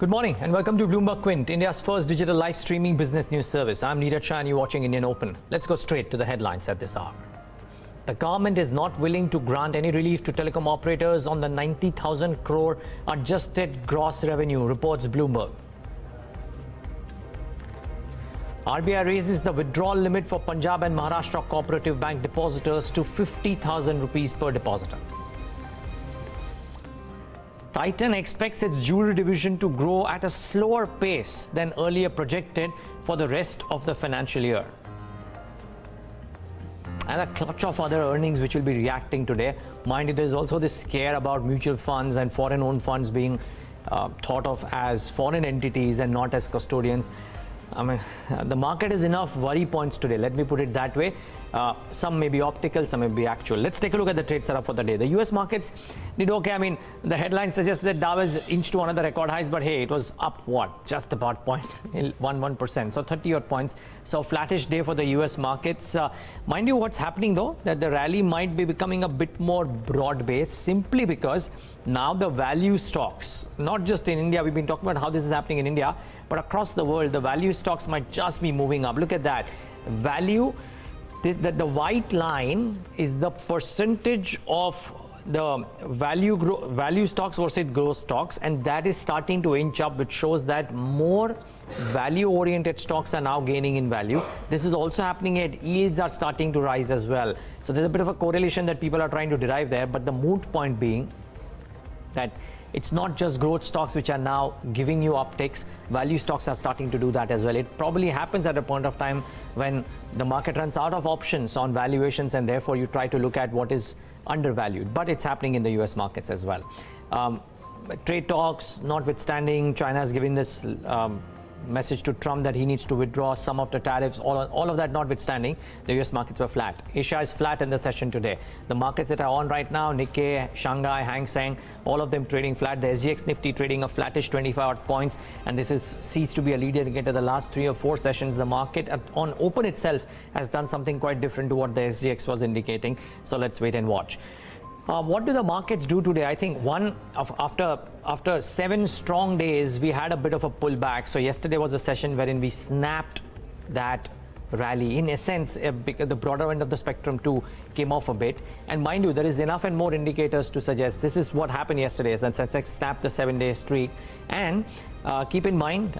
Good morning and welcome to BloombergQuint, India's first digital live streaming business news service. I'm Neeraj Shah and you're watching Indian Open. Let's go straight to the headlines at this hour. The government is not willing to grant any relief to telecom operators on the 90,000 crore adjusted gross revenue, reports Bloomberg. RBI raises the withdrawal limit for Punjab and Maharashtra cooperative bank depositors to 50,000 rupees per depositor. Titan expects its jewelry division to grow at a slower pace than earlier projected for the rest of the financial year. And a clutch of other earnings which will be reacting today. Mind you, there's also this scare about mutual funds and foreign-owned funds being thought of as foreign entities and not as custodians. I mean, the market has enough worry points today, let me put it that way. Some may be optical, some may be actual. Let's take a look at the trade setup for the day. The US markets did okay. I mean, the headline suggests that Dow has inched to another record highs, but hey, it was up what? Just about 0.11%, so 30 odd points. So flattish day for the US markets. Mind you, what's happening though, that the rally might be becoming a bit more broad-based simply because now the value stocks, not just in India, we've been talking about how this is happening in India, but across the world, the value stocks might just be moving up. Look at that. Value, the white line is the percentage of the value stocks versus growth stocks, and that is starting to inch up, which shows that more value-oriented stocks are now gaining in value. This is also happening at yields are starting to rise as well. So there's a bit of a correlation that people are trying to derive there, but the moot point being that it's not just growth stocks which are now giving you upticks. Value stocks are starting to do that as well. It probably happens at a point of time when the market runs out of options on valuations and therefore you try to look at what is undervalued. But it's happening in the US markets as well. Trade talks notwithstanding, China has given this message to Trump that he needs to withdraw some of the tariffs. All of that notwithstanding, the US markets were flat. Asia is flat in the session today. The markets that are on right now, Nikkei, Shanghai, Hang Seng, all of them trading flat. The SGX Nifty trading a flattish 25 odd points, and this is ceased to be a leader indicator. The last 3 or 4 sessions, the market on open itself has done something quite different to what the SGX was indicating. So let's wait and watch. What do the markets do today? I think after 7 strong days, we had a bit of a pullback. So yesterday was a session wherein we snapped that rally. In a sense, the broader end of the spectrum too came off a bit. And mind you, there is enough and more indicators to suggest this is what happened yesterday. As Sensex snapped the 7-day streak. And keep in mind,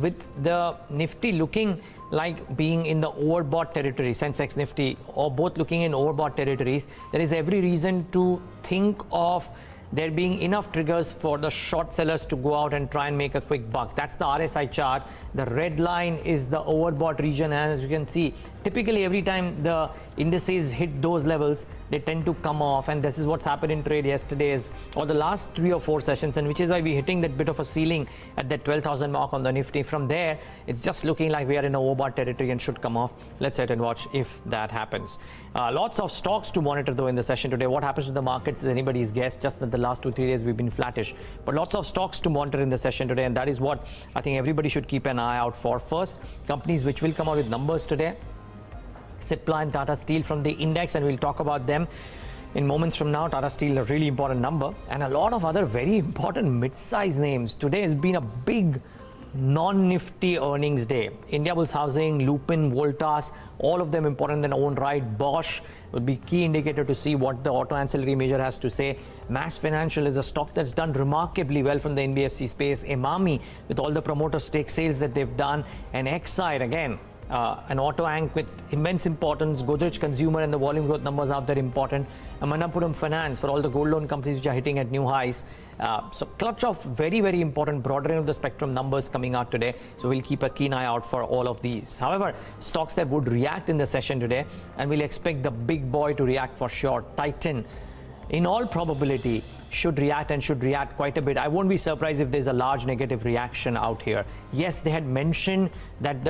with the Nifty looking like being in the overbought territory, Sensex Nifty, or both looking in overbought territories, there is every reason to think of there being enough triggers for the short sellers to go out and try and make a quick buck. That's the RSI chart. The red line is the overbought region, and as you can see, typically every time the indices hit those levels, they tend to come off, and this is what's happened in trade yesterday's or the last 3 or 4 sessions, and which is why we're hitting that bit of a ceiling at that 12,000 mark on the Nifty. From there, it's just looking like we are in a overbought territory and should come off. Let's wait and watch if that happens. Lots of stocks to monitor though in the session today. What happens to the markets is anybody's guess. Just that the last 2-3 days we've been flattish, but lots of stocks to monitor in the session today, and that is what I think everybody should keep an eye out for. First, companies which will come out with numbers today: Cipla and Tata Steel from the index, and we'll talk about them in moments from now. Tata Steel, a really important number, and a lot of other very important mid-size names. Today has been a big non-Nifty earnings day. Indiabulls Housing, Lupin, Voltas, all of them important in their own right. Bosch would be key indicator to see what the auto ancillary major has to say. Mass Financial is a stock that's done remarkably well from the NBFC space. Emami, with all the promoter stake sales that they've done, and Exide again, an auto anch with immense importance. Godrej Consumer and the volume growth numbers out there important. And Manappuram Finance for all the gold loan companies which are hitting at new highs. So clutch of very, very important broader end of the spectrum numbers coming out today. So we'll keep a keen eye out for all of these. However, stocks that would react in the session today, and we'll expect the big boy to react for sure. Titan, in all probability, should react and should react quite a bit. I won't be surprised if there's a large negative reaction out here. Yes, they had mentioned that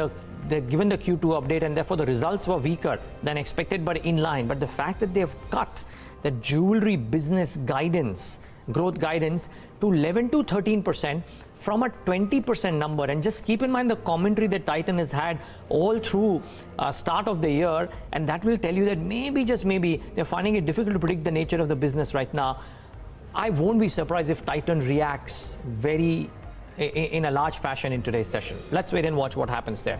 they've given the Q2 update and therefore the results were weaker than expected but in line. But the fact that they've cut the jewelry business guidance, growth guidance, to 11 to 13% from a 20% number, and just keep in mind the commentary that Titan has had all through start of the year, and that will tell you that maybe, just maybe, they're finding it difficult to predict the nature of the business right now. I won't be surprised if Titan reacts very in a large fashion in today's session. Let's wait and watch what happens there.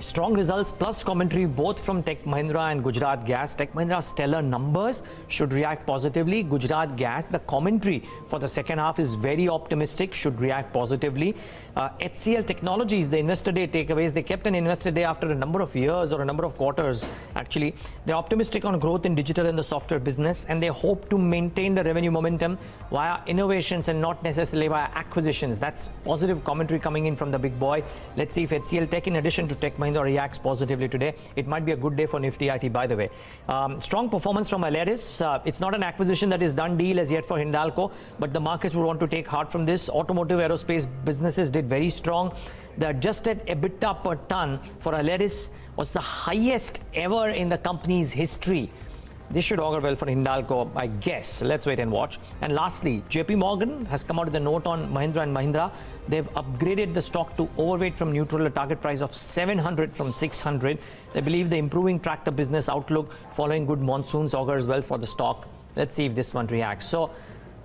Strong results plus commentary both from Tech Mahindra and Gujarat Gas. Tech Mahindra stellar numbers should react positively. Gujarat Gas, the commentary for the second half is very optimistic, should react positively. HCL Technologies, the investor day takeaways, they kept an investor day after a number of years or a number of quarters actually. They're optimistic on growth in digital and the software business, and they hope to maintain the revenue momentum via innovations and not necessarily via acquisitions. That's positive commentary coming in from the big boy. Let's see if HCL Tech, in addition to Tech Mahindra, reacts positively today. It might be a good day for Nifty IT, by the way. Strong performance from Aleris. It's not an acquisition that is done deal as yet for Hindalco, but the markets would want to take heart from this. Automotive aerospace businesses did very strong. The adjusted EBITDA per ton for Aleris was the highest ever in the company's history. This should augur well for Hindalco, I guess. Let's wait and watch. And lastly, JP Morgan has come out with a note on Mahindra & Mahindra. They've upgraded the stock to overweight from neutral, a target price of 700 from 600. They believe the improving tractor business outlook following good monsoons augurs well for the stock. Let's see if this one reacts. So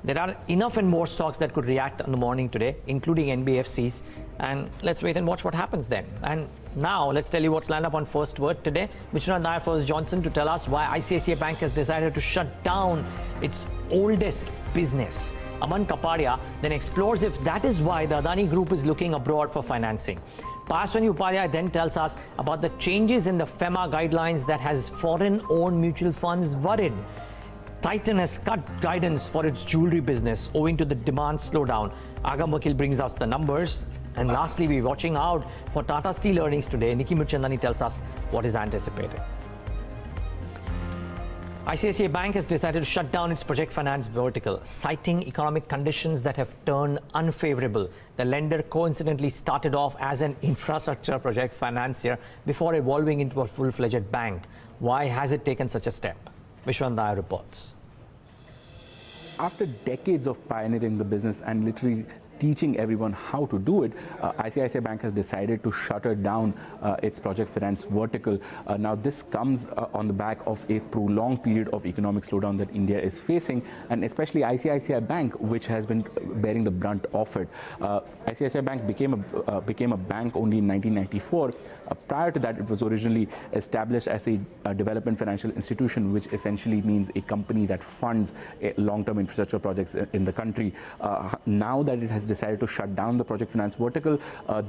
there are enough and more stocks that could react in the morning today, including NBFCs. And let's wait and watch what happens then. And now let's tell you what's lined up on First Word today. Vishwanath Nair first Johnson to tell us why ICICI Bank has decided to shut down its oldest business. Aman Kapadia then explores if that is why the Adani Group is looking abroad for financing. Paswani Upadhyay then tells us about the changes in the FEMA guidelines that has foreign-owned mutual funds worried. Titan has cut guidance for its jewellery business owing to the demand slowdown. Agam Vakil brings us the numbers. And lastly, we're watching out for Tata Steel earnings today. Nikki Mirchandani tells us what is anticipated. ICICI Bank has decided to shut down its project finance vertical, citing economic conditions that have turned unfavorable. The lender coincidentally started off as an infrastructure project financier before evolving into a full-fledged bank. Why has it taken such a step? Vishwanath Nair reports. After decades of pioneering the business and literally teaching everyone how to do it, ICICI Bank has decided to shutter down its project finance vertical. Now this comes on the back of a prolonged period of economic slowdown that India is facing, and especially ICICI Bank, which has been bearing the brunt of it. ICICI Bank became a bank only in 1994. Prior to that, it was originally established as a development financial institution, which essentially means a company that funds long-term infrastructure projects in the country. Now that it has decided to shut down the project finance vertical,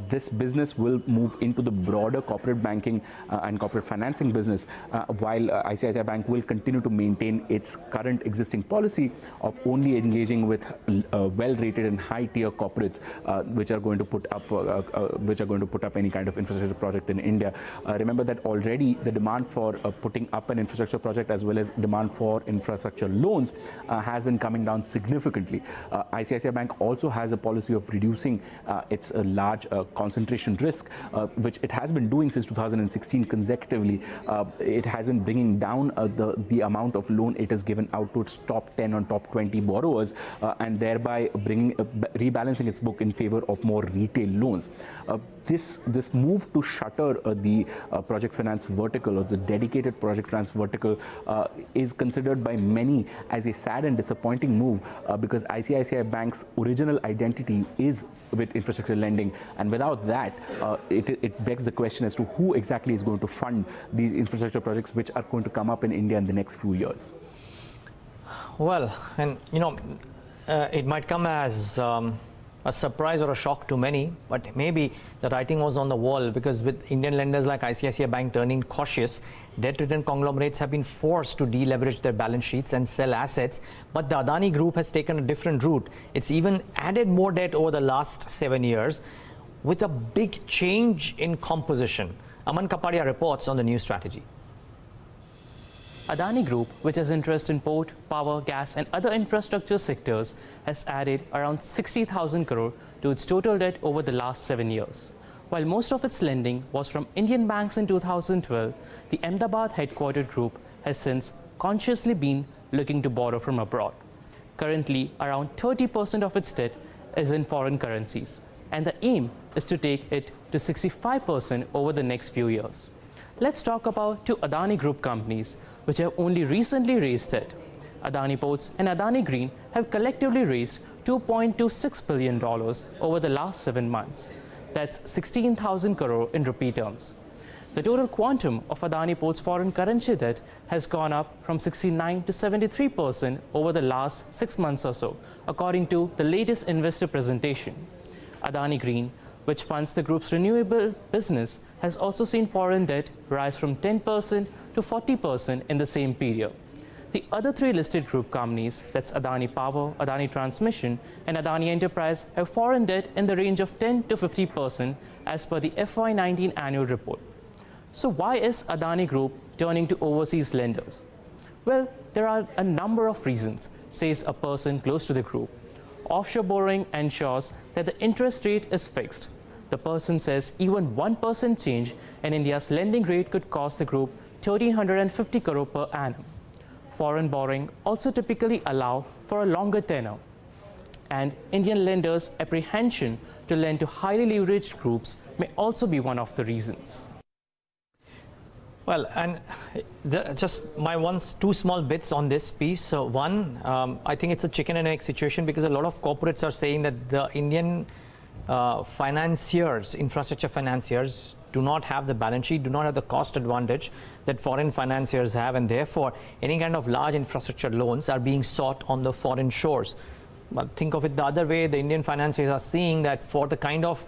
this business will move into the broader corporate banking and corporate financing business, while ICICI Bank will continue to maintain its current existing policy of only engaging with well-rated and high-tier corporates, which are going to put up any kind of infrastructure project in India. Remember that already the demand for putting up an infrastructure project as well as demand for infrastructure loans has been coming down significantly. ICICI Bank also has a policy of reducing its large concentration risk, which it has been doing since 2016 consecutively. It has been bringing down the amount of loan it has given out to its top 10 or top 20 borrowers, and thereby rebalancing its book in favor of more retail loans. This move to shutter the project finance vertical, or the dedicated project finance vertical, is considered by many as a sad and disappointing move, because ICICI Bank's original identity is with infrastructure lending, and without that, it begs the question as to who exactly is going to fund these infrastructure projects which are going to come up in India in the next few years. Well, and it might come as a surprise or a shock to many, but maybe the writing was on the wall, because with Indian lenders like ICICI Bank turning cautious, debt-ridden conglomerates have been forced to deleverage their balance sheets and sell assets. But the Adani Group has taken a different route. It's even added more debt over the last 7 years, with a big change in composition. Aman Kapadia reports on the new strategy. Adani Group, which has interest in port, power, gas and other infrastructure sectors, has added around 60,000 crore to its total debt over the last 7 years. While most of its lending was from Indian banks in 2012, the Ahmedabad headquartered group has since consciously been looking to borrow from abroad. Currently, around 30% of its debt is in foreign currencies, and the aim is to take it to 65% over the next few years. Let's talk about two Adani Group companies which have only recently raised debt. Adani Ports and Adani Green have collectively raised $2.26 billion over the last 7 months. That's 16,000 crore in rupee terms. The total quantum of Adani Port's foreign currency debt has gone up from 69 to 73% over the last 6 months or so, according to the latest investor presentation. Adani Green, which funds the group's renewable business, has also seen foreign debt rise from 10% to 40% in the same period. The other 3 listed group companies, that's Adani Power, Adani Transmission, and Adani Enterprise, have foreign debt in the range of 10 to 50% as per the FY19 annual report. So why is Adani Group turning to overseas lenders? Well, there are a number of reasons, says a person close to the group. Offshore borrowing ensures that the interest rate is fixed. The person says even 1% change in India's lending rate could cost the group 1,350 crore per annum. Foreign borrowing also typically allow for a longer tenor. And Indian lenders' apprehension to lend to highly leveraged groups may also be one of the reasons. Well, and just my two small bits on this piece. One, I think it's a chicken and egg situation because a lot of corporates are saying that the Indian financiers, infrastructure financiers, do not have the balance sheet, do not have the cost advantage that foreign financiers have, and therefore any kind of large infrastructure loans are being sought on the foreign shores. But think of it the other way, the Indian financiers are seeing that for the kind of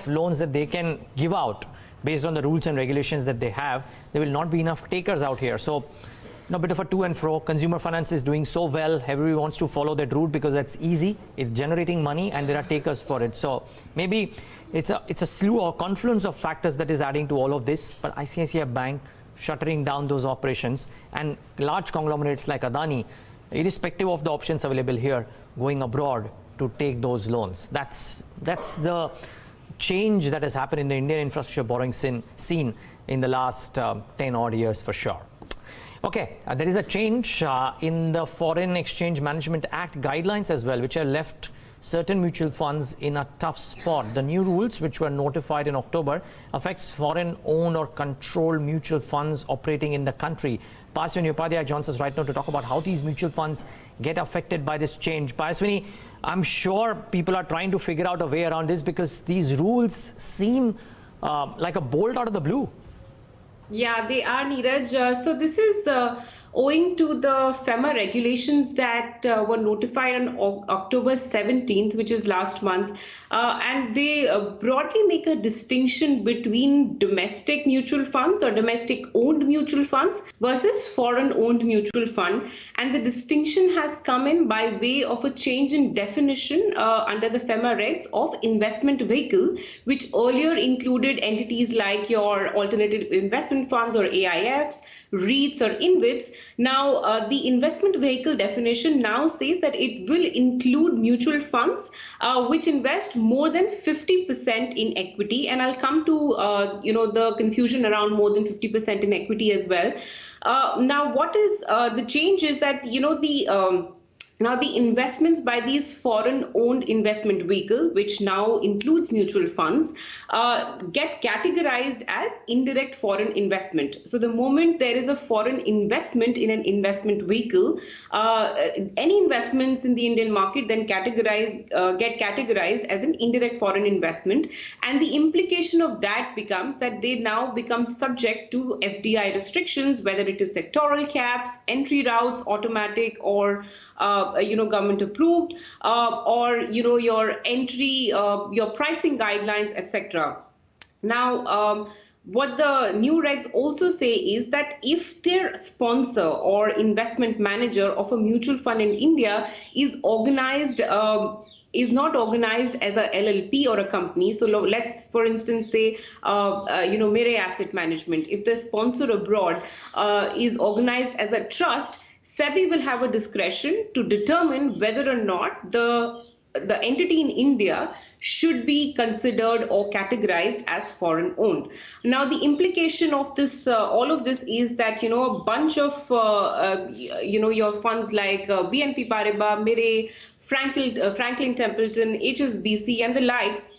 loans that they can give out based on the rules and regulations that they have, there will not be enough takers out here. So a bit of a to and fro. Consumer finance is doing so well, everybody wants to follow that route because that's easy, it's generating money, and there are takers for it. So maybe it's a slew or confluence of factors that is adding to all of this. But ICICI Bank shuttering down those operations, and large conglomerates like Adani, irrespective of the options available here, going abroad to take those loans. That's the change that has happened in the Indian infrastructure borrowing scene in the last 10 odd years for sure. Okay, there is a change in the Foreign Exchange Management Act guidelines as well, which have left certain mutual funds in a tough spot. The new rules, which were notified in October, affects foreign-owned or controlled mutual funds operating in the country. Payaswini Upadhyay joins us right now to talk about how these mutual funds get affected by this change. Payaswini, I'm sure people are trying to figure out a way around this because these rules seem like a bolt out of the blue. Yeah, they are, Neeraj. So this is owing to the FEMA regulations that were notified on October 17th, which is last month. And they broadly make a distinction between domestic mutual funds or domestic owned mutual funds versus foreign owned mutual fund. And the distinction has come in by way of a change in definition under the FEMA regs of investment vehicle, which earlier included entities like your alternative investment funds or AIFs, REITs or InvITs. Now, the investment vehicle definition now says that it will include mutual funds which invest more than 50% in equity. And I'll come to the confusion around more than 50% in equity as well. Now, what is the change is that now the investments by these foreign-owned investment vehicle, which now includes mutual funds, get categorized as indirect foreign investment. So the moment there is a foreign investment in an investment vehicle, any investments in the Indian market then get categorized as an indirect foreign investment. And the implication of that becomes that they now become subject to FDI restrictions, whether it is sectoral caps, entry routes, automatic or government approved, or your entry, your pricing guidelines, etc. Now, what the new regs also say is that if their sponsor or investment manager of a mutual fund in India is not organized as a LLP or a company. So let's, for instance, say, Mere Asset Management. If the sponsor abroad is organized as a trust, SEBI will have a discretion to determine whether or not the entity in India should be considered or categorized as foreign owned. Now, the implication of this, all of this is that, a bunch of, your funds like BNP Paribas, Mirae, Franklin Templeton, HSBC and the likes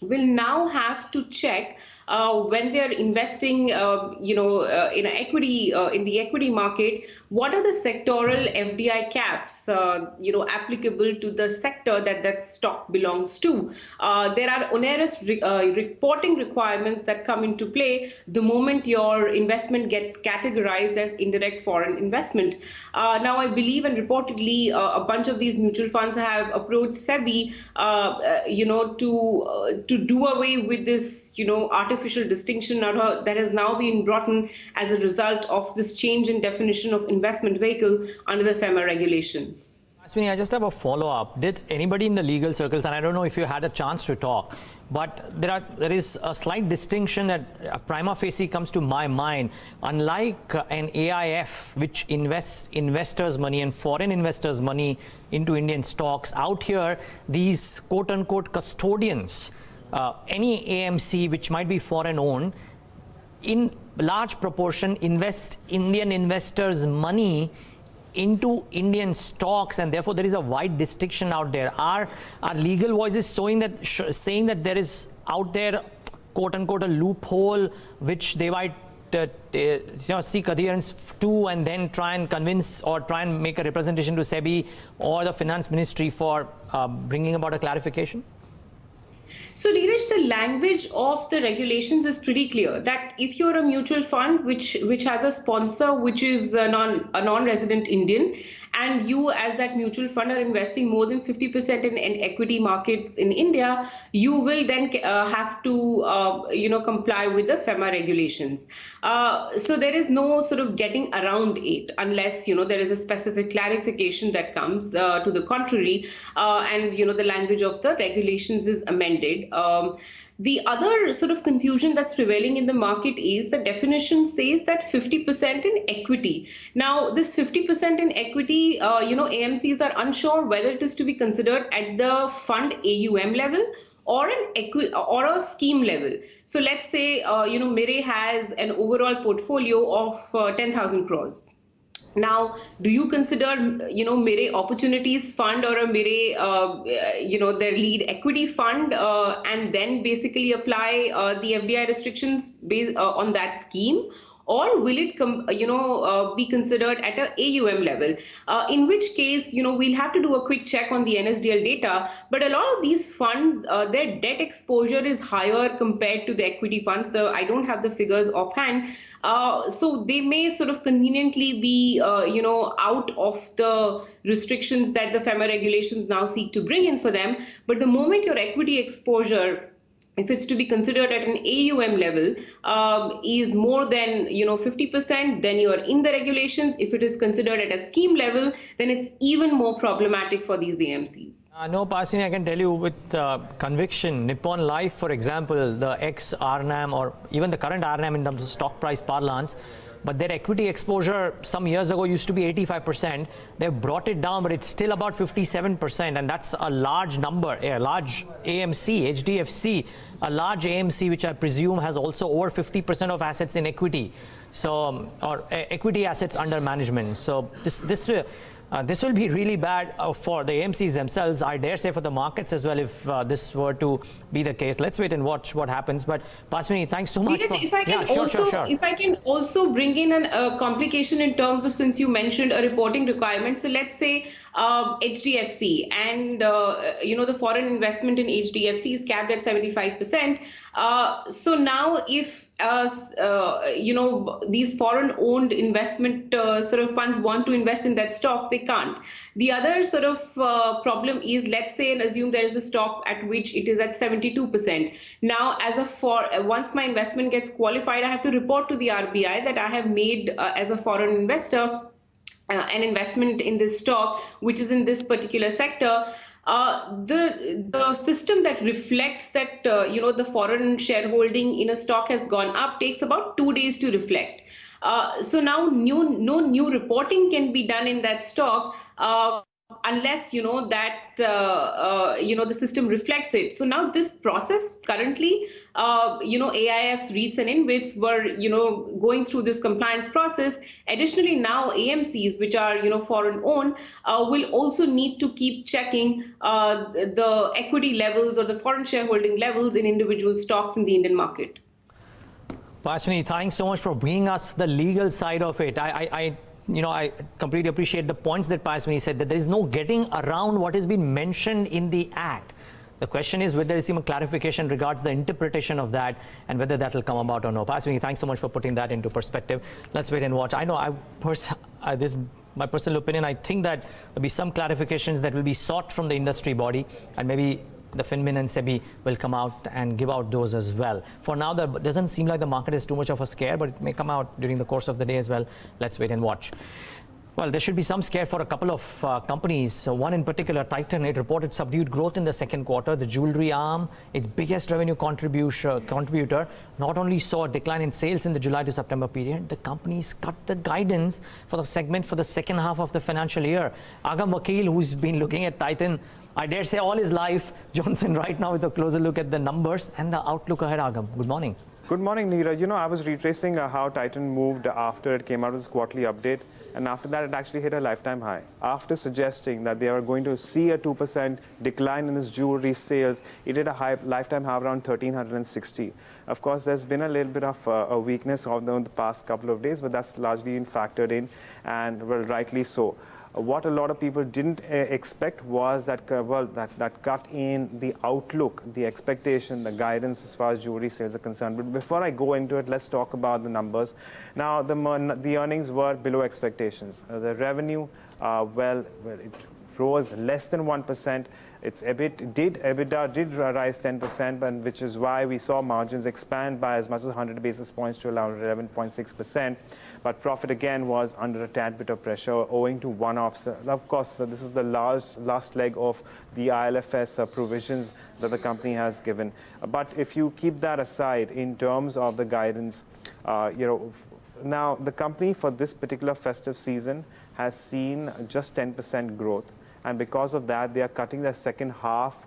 will now have to check when they're investing, in an equity in the equity market, what are the sectoral FDI caps, applicable to the sector that that stock belongs to. There are onerous reporting requirements that come into play the moment your investment gets categorized as indirect foreign investment. Now, I believe and reportedly a bunch of these mutual funds have approached SEBI, to do away with this, artificial distinction that has now been brought in as a result of this change in definition of investment vehicle under the FEMA regulations. Ashwini, I just have a follow-up. Did anybody in the legal circles, and I don't know if you had a chance to talk, but there is a slight distinction that prima facie comes to my mind. Unlike an AIF, which invests investors' money and foreign investors' money into Indian stocks, out here, these quote-unquote custodians, any AMC which might be foreign-owned, in large proportion invest Indian investors' money into Indian stocks, and therefore there is a wide distinction out there. Are legal voices saying that there is out there, quote unquote, a loophole which they might seek adherence to, and then try and convince or try and make a representation to SEBI or the Finance Ministry for bringing about a clarification? So, Neeraj, the language of the regulations is pretty clear that if you're a mutual fund which has a sponsor which is a non-resident Indian, and you as that mutual fund are investing more than 50% in equity markets in India, you will then have to comply with the FEMA regulations. So there is no sort of getting around it unless there is a specific clarification that comes to the contrary, and the language of the regulations is amended. The other sort of confusion that's prevailing in the market is the definition says that 50% in equity. Now, this 50% in equity, AMCs are unsure whether it is to be considered at the fund AUM level or a scheme level. So let's say, Mere has an overall portfolio of 10,000 crores. Now, do you consider, Mere Opportunities Fund or a Mere, their lead equity fund, and then basically apply the FDI restrictions based on that scheme? Or will it be considered at a AUM level? In which case, we'll have to do a quick check on the NSDL data. But a lot of these funds, their debt exposure is higher compared to the equity funds. I don't have the figures offhand. So they may sort of conveniently be, out of the restrictions that the FEMA regulations now seek to bring in for them. But the moment your equity exposure, if it's to be considered at an AUM level, is more than 50%, then you are in the regulations. If it is considered at a scheme level, then it's even more problematic for these AMCs. No, Pasini, I can tell you with conviction, Nippon Life, for example, the ex-RNAM or even the current RNAM in terms of stock price parlance, but their equity exposure some years ago used to be 85%. They've brought it down, but it's still about 57%, and that's a large number, a large AMC, HDFC, a large AMC, which I presume has also over 50% of assets in equity, so or equity assets under management. So this will be really bad for the AMCs themselves, I dare say for the markets as well, if this were to be the case. Let's wait and watch what happens. But Pasmini, thanks so much. If I can also bring in a complication in terms of, since you mentioned a reporting requirement. So let's say HDFC and the foreign investment in HDFC is capped at 75%. So now if these foreign-owned investment sort of funds want to invest in that stock, they can't. The other sort of problem is, let's say and assume there is a stock at which it is at 72%. Now, once my investment gets qualified, I have to report to the RBI that I have made as a foreign investor an investment in this stock, which is in this particular sector. The system that reflects that the foreign shareholding in a stock has gone up takes about 2 days to reflect. So now no new reporting can be done in that stock unless that the system reflects it. So now this process currently, AIFs, REITs and InvITs were going through this compliance process. Additionally, now AMCs, which are foreign owned, will also need to keep checking the equity levels or the foreign shareholding levels in individual stocks in the Indian market. Pashmini, thanks so much for bringing us the legal side of it. I completely appreciate the points that Pashmini said, that there is no getting around what has been mentioned in the Act. The question is whether there is some clarification regards the interpretation of that and whether that will come about or no. Pashmini, thanks so much for putting that into perspective. Let's wait and watch. I know this is my personal opinion. I think that there will be some clarifications that will be sought from the industry body, and maybe the FinMin and SEBI will come out and give out those as well. For now, that doesn't seem like the market is too much of a scare, but it may come out during the course of the day as well. Let's wait and watch. Well, there should be some scare for a couple of companies. One in particular, Titan, it reported subdued growth in the second quarter. The jewellery arm, its biggest revenue contributor, not only saw a decline in sales in the July to September period, the companies cut the guidance for the segment for the second half of the financial year. Agam Vakil, who's been looking at Titan, I dare say all his life, Johnson right now with a closer look at the numbers and the outlook ahead. Agam, good morning. Good morning, Neeraj. I was retracing how Titan moved after it came out with this quarterly update, and after that it actually hit a lifetime high. After suggesting that they are going to see a 2% decline in its jewelry sales, it hit a lifetime high around 1,360. Of course, there's been a little bit of a weakness in the past couple of days, but that's largely been factored in, and well, rightly so. What a lot of people didn't expect was that, that cut in the outlook, the expectation, the guidance as far as jewelry sales are concerned. But before I go into it, let's talk about the numbers. Now, the earnings were below expectations. The revenue, it rose less than 1%. Its EBITDA did rise 10%, and which is why we saw margins expand by as much as 100 basis points to around 11.6%. But profit again was under a tad bit of pressure owing to one-offs. Of course, this is the last leg of the ILFS provisions that the company has given. But if you keep that aside in terms of the guidance, now the company for this particular festive season has seen just 10% growth. And because of that, they are cutting their second half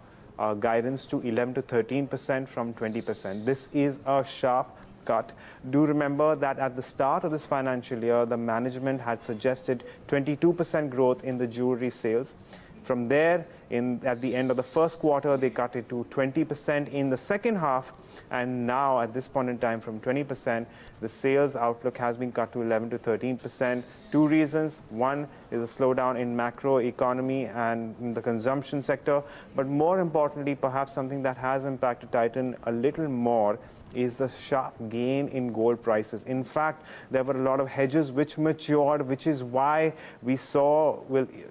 guidance to 11 to 13% from 20%. This is a sharp cut. Do remember that at the start of this financial year, the management had suggested 22% growth in the jewelry sales. From there, at the end of the first quarter, they cut it to 20% in the second half. And now, at this point in time, from 20%, the sales outlook has been cut to 11 to 13%. Two reasons. One is a slowdown in macro economy and in the consumption sector. But more importantly, perhaps something that has impacted Titan a little more is the sharp gain in gold prices. In fact, there were a lot of hedges which matured, which is why we saw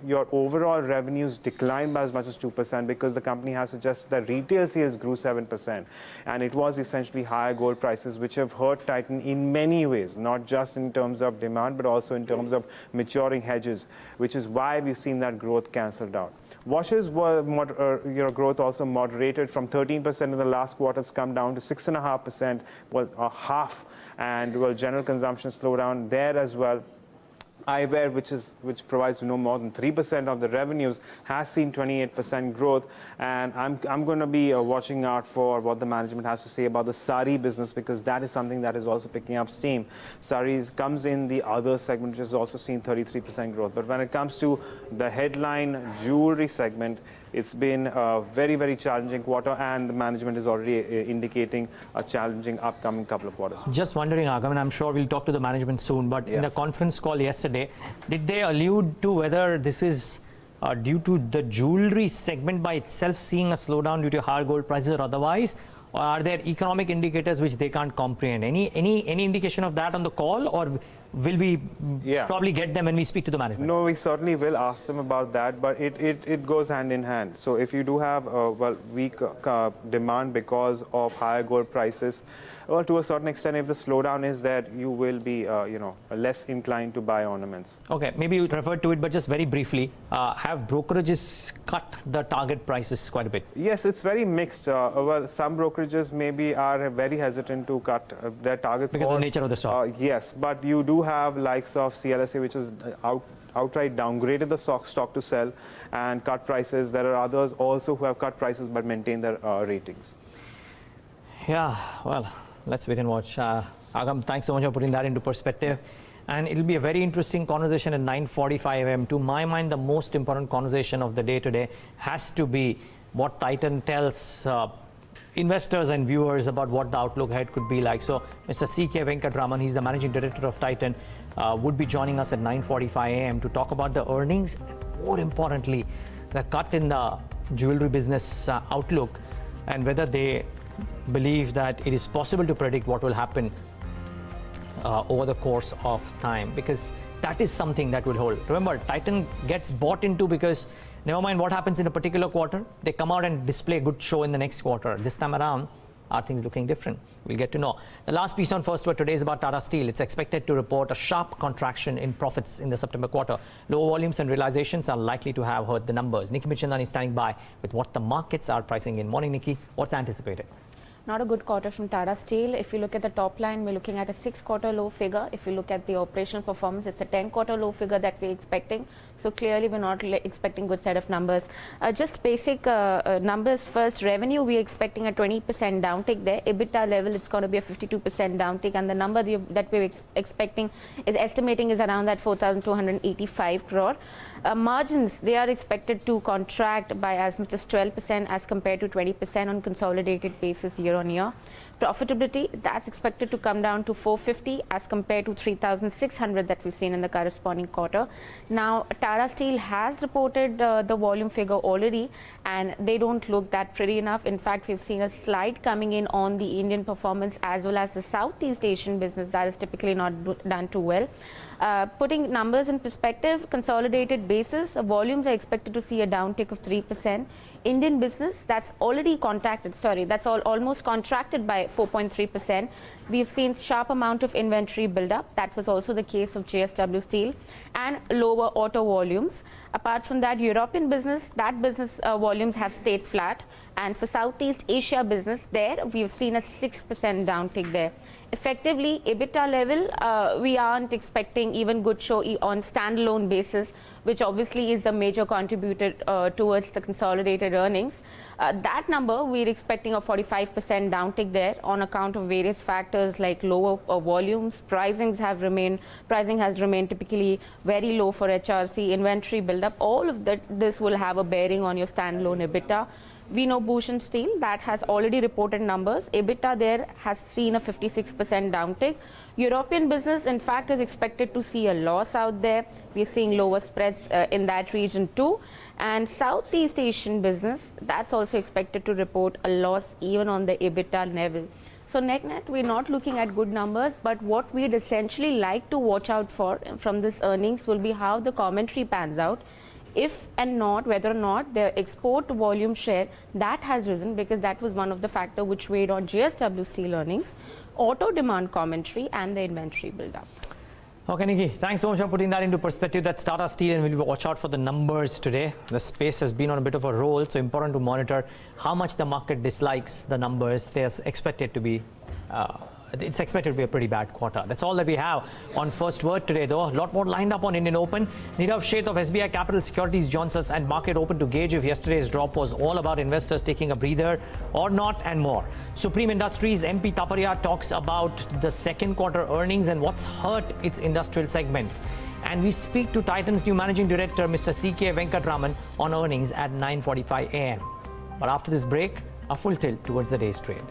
your overall revenues decline by as much as 2%, because the company has suggested that retail sales grew 7%. And it was essentially higher gold prices which have hurt Titan in many ways, not just in terms of demand, but also in terms of maturing hedges, which is why we've seen that growth cancelled out. Watches were growth also moderated from 13% in the last quarter. It's come down to 6.5%, half, and general consumption slowdown there as well. Eyewear, which provides no more than 3% of the revenues, has seen 28% growth. And I'm going to be watching out for what the management has to say about the sari business, because that is something that is also picking up steam. Saris comes in the other segment, which has also seen 33% growth. But when it comes to the headline jewelry segment, it's been a very, very challenging quarter, and the management is already indicating a challenging upcoming couple of quarters. Just wondering, Agam, and I'm sure we'll talk to the management soon, but in the conference call yesterday, did they allude to whether this is due to the jewelry segment by itself seeing a slowdown due to higher gold prices or otherwise? Or are there economic indicators which they can't comprehend? Any indication of that on the call, or will we probably get them when we speak to the management? No, we certainly will ask them about that, but it goes hand in hand. So if you do have weak demand because of higher gold prices, well, to a certain extent, if the slowdown is that, you will be less inclined to buy ornaments. Okay, maybe you referred to it, but just very briefly, have brokerages cut the target prices quite a bit? Yes, it's very mixed. Some brokerages maybe are very hesitant to cut their targets. Because of the nature of the stock. Yes, but you do do have likes of CLSA, which is outright downgraded the stock to sell and cut prices. There are others also who have cut prices but maintain their ratings. Yeah, well, let's wait and watch. Agam, thanks so much for putting that into perspective. And it'll be a very interesting conversation at 9:45 a.m. To my mind, the most important conversation of the day today has to be what Titan tells investors and viewers about what the outlook ahead could be like. So Mr. C.K. Venkatraman, he's the managing director of Titan, would be joining us at 9:45 a.m. to talk about the earnings, and more importantly, the cut in the jewelry business outlook, and whether they believe that it is possible to predict what will happen over the course of time, because that is something that will hold. Remember, Titan gets bought into because never mind what happens in a particular quarter, they come out and display a good show in the next quarter. This time around, are things looking different? We'll get to know. The last piece on First Word today is about Tata Steel. It's expected to report a sharp contraction in profits in the September quarter. Lower volumes and realizations are likely to have hurt the numbers. Nikki Michandani is standing by with what the markets are pricing in. Morning, Nikki. What's anticipated? Not a good quarter from Tata Steel. If you look at the top line, we're looking at a 6-quarter low figure. If you look at the operational performance, it's a 10-quarter low figure that we're expecting. So clearly, we're not expecting good set of numbers. Just basic numbers first. Revenue, we're expecting a 20% downtick there. EBITDA level, it's going to be a 52% downtick. And the number that we're expecting is estimating is around that 4,285 crore. Margins, they are expected to contract by as much as 12% as compared to 20% on consolidated basis year-on-year. Profitability, that's expected to come down to 450 as compared to 3,600 that we've seen in the corresponding quarter. Now, Tata Steel has reported the volume figure already, and they don't look that pretty enough. In fact, we've seen a slide coming in on the Indian performance as well as the Southeast Asian business that is typically not done too well. Putting numbers in perspective, consolidated basis, volumes are expected to see a downtick of 3%. Indian business, that's already almost contracted by 4.3%. We've seen sharp amount of inventory buildup. That was also the case of JSW Steel, and lower auto volumes. Apart from that, European business, volumes have stayed flat. And for Southeast Asia business, there we've seen a 6% downtick there. Effectively, EBITDA level, we aren't expecting even good show on standalone basis, which obviously is the major contributor towards the consolidated earnings. That number, we're expecting a 45% downtick there on account of various factors like lower volumes. Pricing has remained typically very low for HRC, inventory buildup. All of this will have a bearing on your standalone EBITDA. We know Bhushan Steel, that has already reported numbers. EBITDA there has seen a 56% downtick. European business, in fact, is expected to see a loss out there. We're seeing lower spreads in that region too. And Southeast Asian business, that's also expected to report a loss even on the EBITDA level. So net, we're not looking at good numbers, but what we'd essentially like to watch out for from this earnings will be how the commentary pans out. If and not, whether or not the export volume share, that has risen, because that was one of the factors which weighed on JSW Steel earnings, auto demand commentary, and the inventory buildup. Okay, Nikki, thanks so much for putting that into perspective. That's Tata Steel, and we'll watch out for the numbers today. The space has been on a bit of a roll, so important to monitor how much the market dislikes the numbers. They're expected to be it's expected to be a pretty bad quarter. That's all that we have on First Word today, though. A lot more lined up on Indian Open. Nirav Sheth of SBI Capital Securities joins us, and Market Open to gauge if yesterday's drop was all about investors taking a breather or not, and more. Supreme Industries MP Taparia talks about the second quarter earnings and what's hurt its industrial segment. And we speak to Titan's new managing director, Mr. C.K. Venkatraman, on earnings at 9:45 a.m. But after this break, a full tilt towards the day's trade.